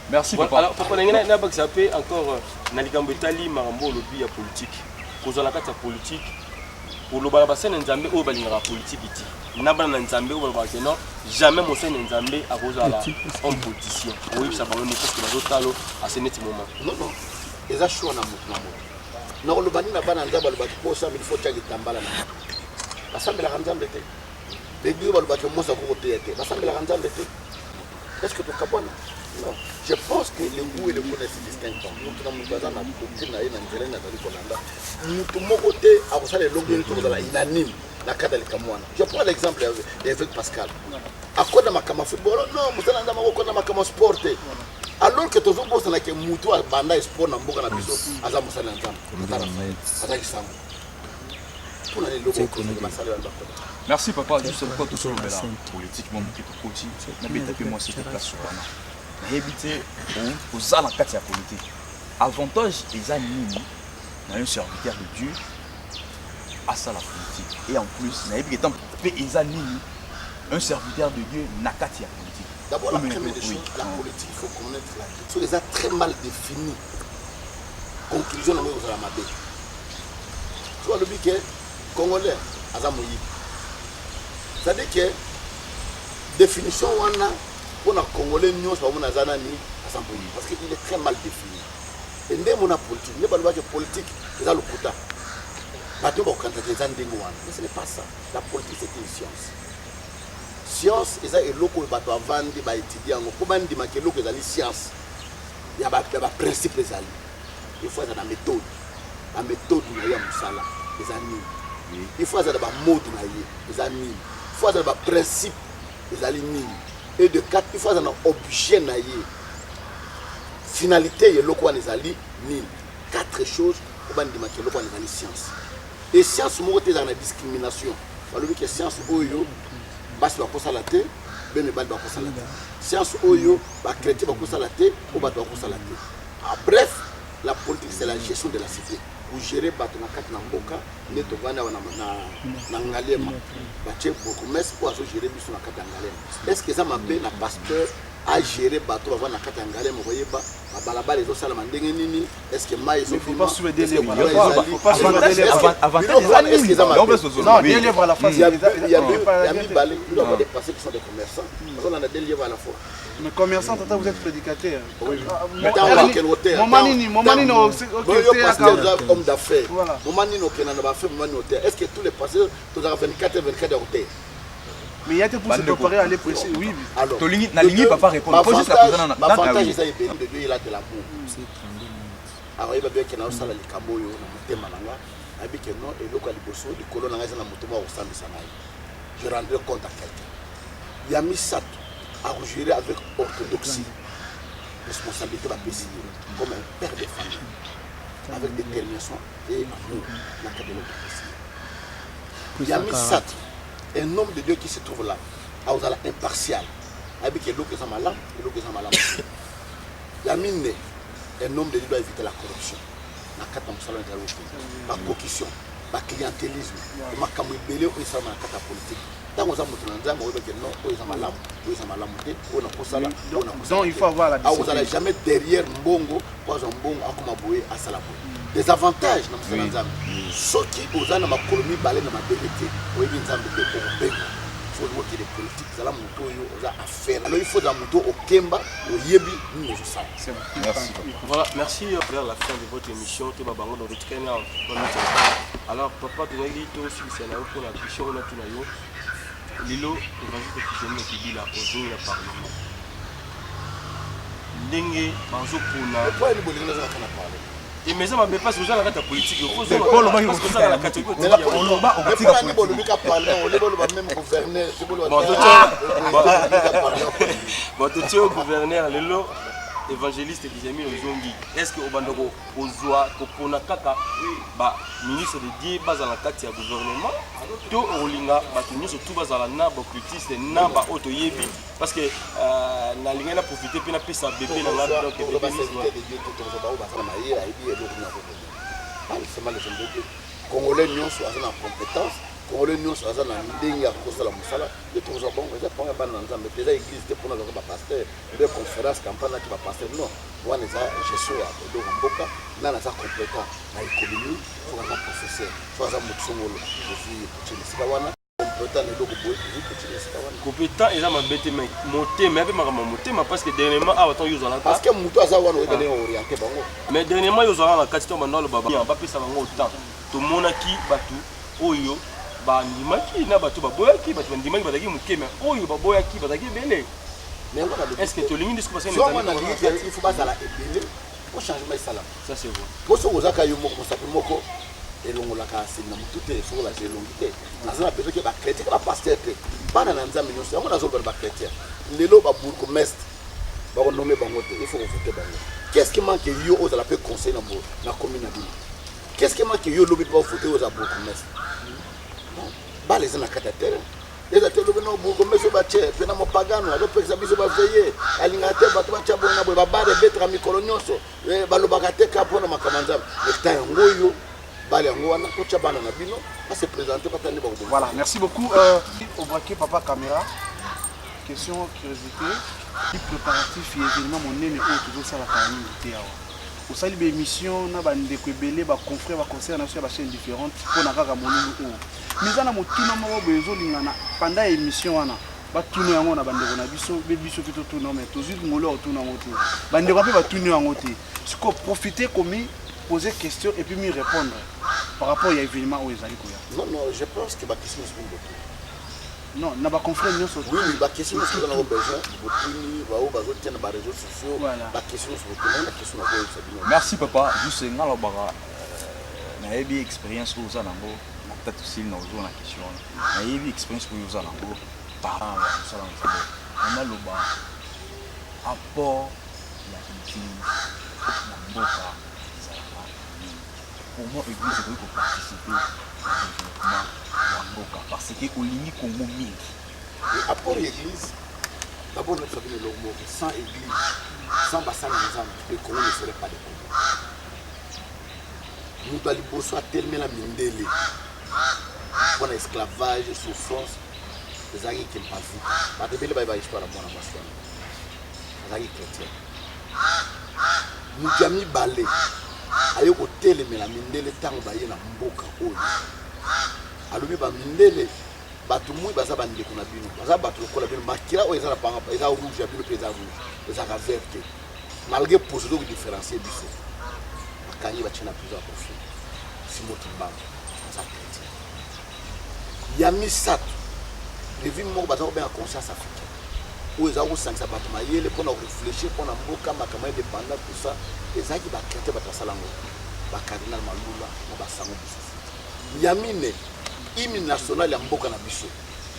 Merci papa. Alors papa ngena na bakisa pe encore na likambo etali marambo lobby ya politique kozala kati ya politique pour le balabasene nzambe oyo balingaka politique iti na bana nzambe oyo balabaka non jamais mon sene nzambe akozala homme politicien oui ça bango ni parce que bazotalo à ce net moment non eza choix na mutu na mutu na kolobani na bana nzambe balobaki posa il faut tia litambala na basambelaka nzambe te l'église balobaki mosa kokoteya te basambelaka nzambe te est-ce que tokabwana non je pense que le goût et le connaît se distinguent mutu na mutu aza na doctrine na ye na nzela nazali kolanda mutu moko te akosala elongo nini tokozala unanime na kada likambo wana je prends l'exemple ya évêque Pascal akoda makambo ya football non mosala nzambe akoda makambo ya sport te alors que toujours bossa na ke mutu abanda sport na mboka na biso aza mosala nzambe aza kisango pour na lelo ko masala ya bakoda. Merci papa, juste pourquoi tout ça là politiquement qui est coach na beta pe moi c'était place sur bana na habité aux ala kati ya politique avantage eza nini na un serviteur de Dieu à ça la politique et en plus na habité tant pe eza nini un serviteur de Dieu na kati ya politique. D'abord la première des choses la politique il faut connaître la chose les a très mal défini conclusion na moi la mabe soit le bique congolais azamoyi c'est-à-dire que définition wana pour na congolais nyonso ba mona zana ni asamboyi parce que il est très mal défini et ndemo na politique ne balwa que politique eza lokuta bato ba kantate za ndengo wana mais ce n'est pas ça la politique c'est une science eza eloko bato avandi ba étudier yango po bandi makeloko ezali science ya ba principe ezali il faut la méthode na ya musala ezali il faut avoir des mots de naïe, des amis. Il faut avoir des principes, des alignés. Et de quatre, il faut avoir des objets naïe. Finalité, il y a l'eau des alliés, ni 4 choses pour dire que l'eau des science. Et science, moi, c'est la discrimination. Alors que science, oyo, bas va pas la tête, ben le bal va pas la tête. Science, oyo, bah chrétien va pas la tête, ou bah va pas la tête. Bref, la politique, c'est la gestion de la cité. Pour gérer bateau na kati na mboka ne to vana na ngalema bache beaucoup mais pour gérer biso na kati na ngalema est-ce que ça m'appelle na pasteur à gérer bateau avant na kati na ngalema voyez ba balabala zo sala mandenge nini est-ce que mai so faut pas soulever des livres avantage est-ce que ça m'appelle non des livres à la fois il y a mis balé il doit avoir des passés qui sont des commerçants on a des livres à la fois. Mais commerçant, tata, vous êtes prédicateur. Oui. Mon homme d'affaires. Est-ce que tous les pasteurs, tu as 24 hôtels? Mais il y a pour se préparer à aller prêcher, oui. Alors, la ligne ne va pas répondre. Il faut juste la poser dans la avantage, c'est de Dieu, il a de l'amour. Alors, il va bien qu'il y ait un salaire de Kaboyo, il y a un que non, et le cas du Bosso, le colon a au sein de Sanaï. Je rendrai compte à quelqu'un. Il y a mis ça à gérer avec orthodoxie, responsabilité à payer comme un père de famille, avec détermination et amour, la cadre de Yami Sat, un homme de Dieu qui se trouve là, à Ozala impartial. Avec l'eau qui est malade, l'eau qui est malade. Yamine, un homme de Dieu doit éviter la corruption. La carte en salon de la coquisson, la clientélisme, la camibélé ou ça m'a carte politique. Dans les gens, on dit non, on est malade, on est malade, on a posé là, on a posé. Donc il faut avoir la discipline. Vous n'allez jamais derrière Mbongo, pas un Mbongo, à Kumaboué, à Salabo. Des avantages dans ce nzambe. Ceux qui osent dans ma colonie balai dans ma vérité, oui, nzambe de Obengo. Il faut que les politiques, ça la moto à faire. Alors il faut dans moto au Kemba, au Yebi, nous nous savons. Merci. Voilà, merci pour la fin de votre émission. Alors papa, tu as dit aussi que c'est là pour la question, on a tout là. Lilo, évangile qui s'est mis qui dit là, aujourd'hui il a parlé. Ndenge, banzo pona. Pourquoi il bolé dans la parler? Et mais ça m'a pas sur la carte politique. Il faut parce que ça la catégorie. Mais on va parler, on va même gouverner. Bon, tu es au gouverneur, Lilo, évangéliste qui s'est mis au Zongi. Est-ce que au Bandoko, au Zoa, au Ponakaka, ministre de Dieu, bas à la carte du gouvernement, tout au Linga, nous surtout bas à la Naba, Cultis, Naba, Auto Yebi, parce que na linga na profiter puis na pesa bébé na la donc bébé Congolais nyonso aza na compétence, Congolais nyonso aza na ndenge ya kosala musala, et tout ça bon, eza pas bana nzambe déjà église te pona ba pasteur, de conférence campagne qui va passer non, wana za Jésus ya do mboka, na za compétent na économie, faut na professeur, faut za mutsongolo, je suis kuchilisika wana. Compétent et là ma bête monter mais ma monter parce que dernièrement attends ils ont parce que muto aza wana est orienté bango mais dernièrement ils ont la carte to bandalo baba ba pesa bango autant to monaki batu oyo ba ndimaki na batu ba boyaki batu ndimaki badaki muke mais oyo ba boyaki badaki belé mais est-ce que to lingi discours ça il faut pas ça la belé pour changement salam ça c'est bon pour ce que zaka yo moko sapi moko elongolaka asili na mutu te sokola te elongi te naza na besoin ke bachrétien ke bapaster te bana na nzambe nyonso yango nazolobela bachrétien lelo babourgmestre bakonome bango te il faut kovote bango qu'est-ce qui manque yo ozala mpe conseil na commune na bino qu'est-ce qui manque yo lobi mpe bavote ozala bourgmestre bala eza na kati ya terrain eza te lobi na bourgmestre oyo batie mpe na mopagano azopekisa biso baveye alingaka te bato batia boye na boye babare betra mikolo nyonso balobaka te ka mpona makambo nzambe eta yango oyo. Voilà, merci beaucoup. Au braquet, papa caméra. Question, curiosité. Les préparatifs et événements, mon nez, tout ça, la famille. Au salut de l'émission, on a des confrères, des conseils, on a des chaînes différentes. On a des mondes. Mais on a besoin pendant l'émission. Batuno yango na bandeko na biso bebiso fito tuno mais toujours ngolo tuno ngote bandeko pe batuno yango te siko profiter comme poser question et puis me répondre par rapport à l'événement où ils allaient courir. Non, non, je pense que ma question est beaucoup. Non, n'a pas confrère nous sur. Oui, ma question est que nous avons besoin beaucoup de besoin de réseaux sociaux. Ma question est beaucoup. La question est merci papa. Juste ngalo bara na yebi expérience ko za nango na tatu sil na ozo na question. Na yebi expérience ko za nango parents la sala nzambe. On a loba apport ya église na mboka. Pour moi, l'église doit participer au développement de Mboka parce que Oligny Congo mille. Et apport l'église, d'abord notre famille Lomo, sans église, sans bassin ensemble, le Congo ne serait pas le Congo. Nous devons aller à tellement la mindele, pour l'esclavage, souffrance, les amis qui n'ont pas vu. Mais de belles histoire à moi dans ma soirée. Les amis chrétiens. Nous avons mis balai. Ayo kotelemela mindele ntango baye na mboka oyo alobi bamindele bato moi baza bandeko na bino baza bato lokola bino makila oyo eza na panga eza rouge ya bino mpe eza rouge ezaka vert te malgré posedo kodiférencie biso bakangi batie na prison ya profil simoti mbanga aza chrétien ya misato levi moko baza kobenga conscience africaine oyo eza kosangisa bato mayele mpona korefléchir mpona mboka makambo ya indépendant tout ça ezaki bakrete bato basala ngo bakardinal malula na basango mosusu ya mine hymne national ya mboka na biso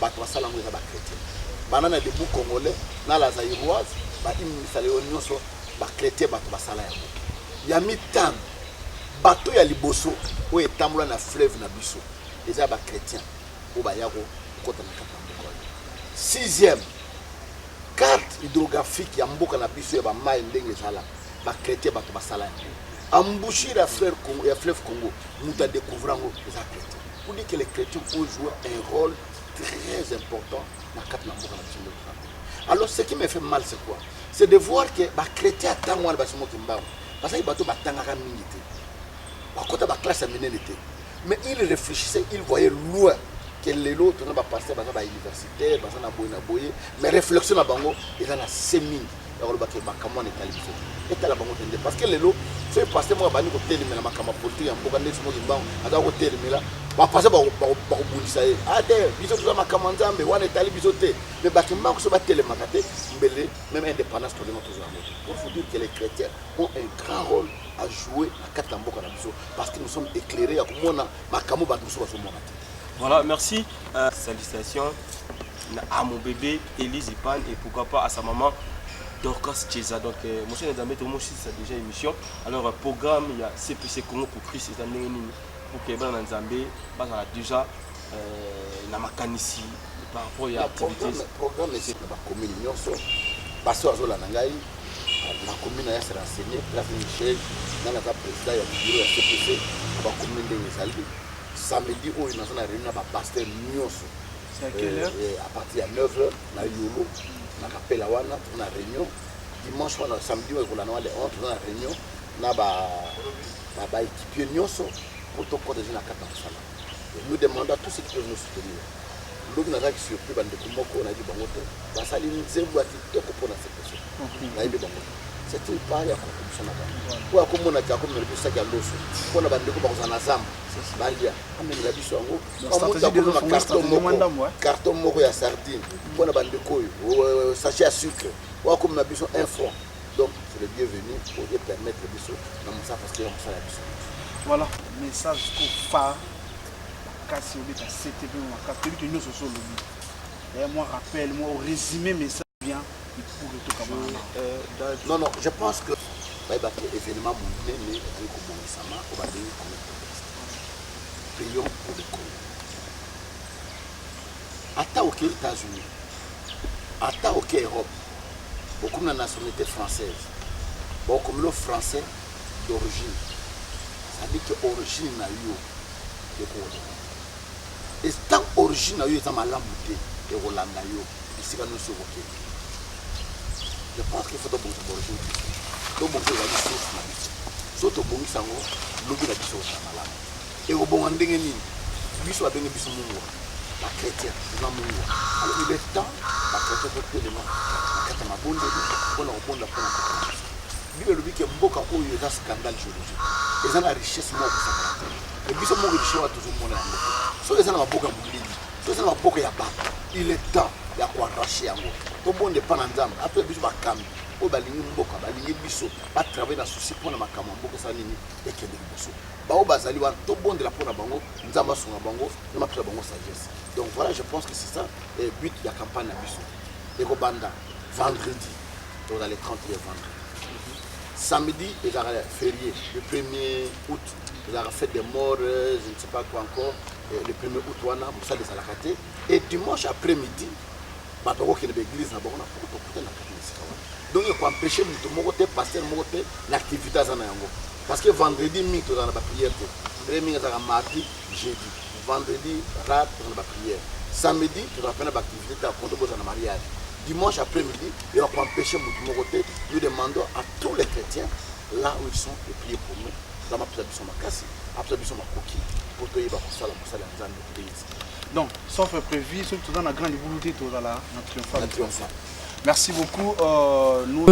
bato basala ngo eza bakrete bana na debout congolais na la zairoise bahymne misala oyo nyonso bakrete bato basala yango ya mitano bato ya liboso oyo etambola na fleuve na biso eza bakretien au Bayako, côté na Katambo. Sixième, carte hydrographique ya mboka na biso ya ba mai ndenge zala, ba chrétien ba to basala. Embouchure à fleuve Congo, nous a découvert les chrétiens. Pour dire que les chrétiens ont joué un rôle très important dans la carte de la. Alors ce qui me fait mal, c'est quoi? C'est de voir que les chrétiens attendent le bâtiment qui m'a. Parce qu'ils battent la minute. Par contre, la classe a mené l'été. Mais ils réfléchissaient, ils voyaient loin que les autres n'ont pas passé à l'université, mais réflexion à Bango, ils ont la sémine. Parce que les lots, c'est parce que moi, je suis un peu politique, je suis un peu politique, je passer par Boulissa. Ah, ils sont tous en Makamanda, mais on est allé bisoter. Mais bâtiment, c'est pas télémarketé, mais même indépendance, tout le monde toujours. Il faut dire que les chrétiens ont un grand rôle à jouer à Katambo parce que nous sommes éclairés à Kumona, Makamo, Batousso, Voilà, merci. Salutations à mon bébé Élise Ipan et pourquoi pas à sa maman Dorcas Cheza. Donc, monsieur Nzambe, tout le monde c'est déjà émission. Alors, programme, il y a CPC Congo pour Christ et pour que ben Nzambe, bah déjà na makanisi par rapport à l'activité. Programme c'est la commune nyonso. Pasteur Azola Nangai, la commune a s'est renseignée, place Michel, dans la président ya bureau ya CPC, la commune de Nzalbi. Samedi où nous avons réuni na pasteur nyonso. C'est à quelle heure? À partir de 9h, na Yolo. On a la wana, on a réunion. Dimanche, on a samedi, on a la réunion. On a équipier Nyonso pour tout protéger la carte. Nous demandons à tous ceux qui peuvent nous soutenir. Nous avons surpris, on a dit que ça nous c'est une part de la contribution. Pour comme on a dit que ça a l'os, pour la bande de Bazanazam, Balia, la biso carton moko ya sardine, pour la bande de Koy, sachet à sucre, ou comme la biso un franc. Donc c'est le bienvenu pour permettre le biso dans ça parce que ça la biso. Voilà, message pour phare. Kasi obeta CTV ou catholique que nous sommes le. Et moi rappelle, moi résumé message bien. Non, non, je pense que l'événement mondial est au Bali. Prions pour le Congo. Atta aux États-Unis, atta aux Europe, beaucoup de nationalité française, beaucoup de français d'origine. Ça dit que l'origine n'a eu de Congo. Et tant origine n'a eu de Malamouté et Rolanda, ici nous sommes OK. Je pense qu'il faut que vous ayez des choses. Surtout pour vous, vous avez des choses. Et vous avez des choses. La chrétienne, alors il est temps, la chrétienne peut être le pour la répondre à la Bible lui qui est beaucoup où il y a un scandale géologique. Ils ont la richesse morte de sa caractère. Et puis ce mot richesse a toujours mon amour. Soit ils ont la boca moulée, soit ils ont la boca ya bat. Il est temps de quoi racher en gros. Tout le monde est pas en dame. Après biso ba kam, o balingi mboka, balingi biso, ba travailler na souci pour na makama mboka sa nini et kende biso. Ba o bazali wa tout bon de la pour na bango, nzamba songa bango, na mapela bango sagesse. Donc voilà, je pense que c'est ça le but de la campagne na biso. Et ko banda vendredi, dans les 31 vendredi. Samedi, il y a férié, le 1er août, il y a fait des morts, je ne sais pas quoi encore, le 1er août, on a des Salakaté. Et dimanche après-midi, il y a une église, donc il faut empêcher de passer l'activité. Parce que vendredi, il y a la prière. Il y a mardi, jeudi. Vendredi, rare, il y a la prière. Samedi, il y a l'activité pour le mariage. Dimanche après-midi, il va empêcher nous demandons à tous les chrétiens, là où ils sont, de prier pour nous. Donc, sauf prévu, surtout dans la grande volonté, dans la triomphale. Merci beaucoup. Nous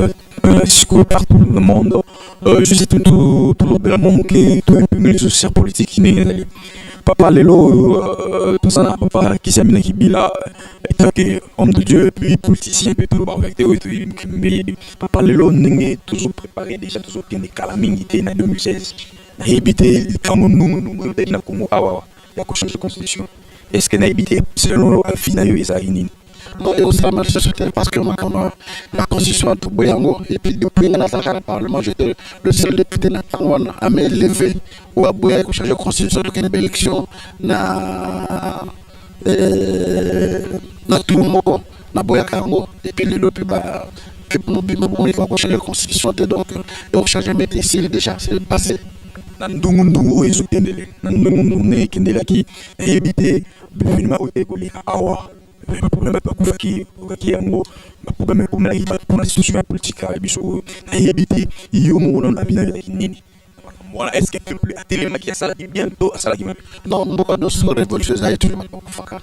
discours par tout le monde. Je sais tout le monde qui est les sociétés politiques. Papa Lelo, tout ça, papa qui s'est amené qui bila, homme de Dieu, puis politicien, puis tout le monde avec des papa Lelo, n'est toujours préparé déjà, toujours bien des calamités en 2016. N'a évité le Cameroun, nous, n'a comme awa, la changer de constitution. Est-ce que n'a évité selon la fin de ça, non, et aussi la manifestation parce que la constitution a tout boyango et puis depuis le Parlement, j'étais le seul député à m'élever ou à boyer pour changer la constitution de l'élection na tout moko na boyaka yango epuis lelo mpe mobima bon il va changer la constitution te donc changer mete esili déjà c'est passé na ndungu oyo ezokendele na ndungu nekendelaki nayebi te bifinima oyo ekoleka awa baproblème bakufaki yango baproblème ekomelaki mpona situation ya politique ya biso oyo nayebi te yo moko na bina ezalaki nini voilà est ce que peuple atelemaki asalaki bientôt asalaki non mboka nyonso révolution ezali toujours bakufaka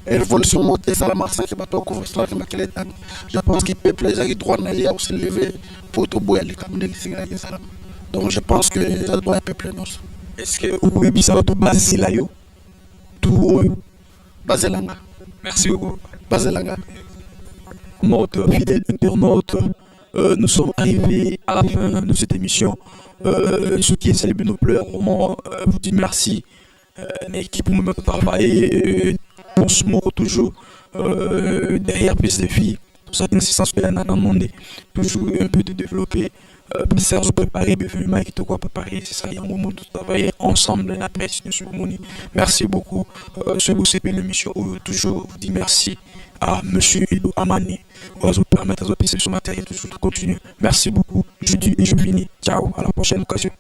révolution moko te esala masaki bato bakovasalaki makele tani je pense que peuple ezalaki droit na ye ya koselever po toboya likambo ndenge esengelaki esalama donc je pense que ça doit être peuple nyonso. Est-ce que vous pouvez dire que base là yo tout Bazelanga. Merci beaucoup. Bazelanga. Notre fidèle internaute, nous sommes arrivés à la fin de cette émission. Ceux qui essaient de nous pleurer, vraiment, vous dis merci. L'équipe pour me travailler, on se moque toujours derrière PSDFI. Pour ça, l'insistance peut en demander. Toujours un peu de développer. Ça se préparer, Mike, tout quoi préparer, c'est ça, il y a un moment de travailler ensemble, la presse, merci beaucoup. Ce vous c'est l'émission où toujours vous dis merci à monsieur Ido Amani. On va vous permettre de passer sur matériel, toujours de continuer. Merci beaucoup. Je dis et je finis. Ciao, à la prochaine occasion.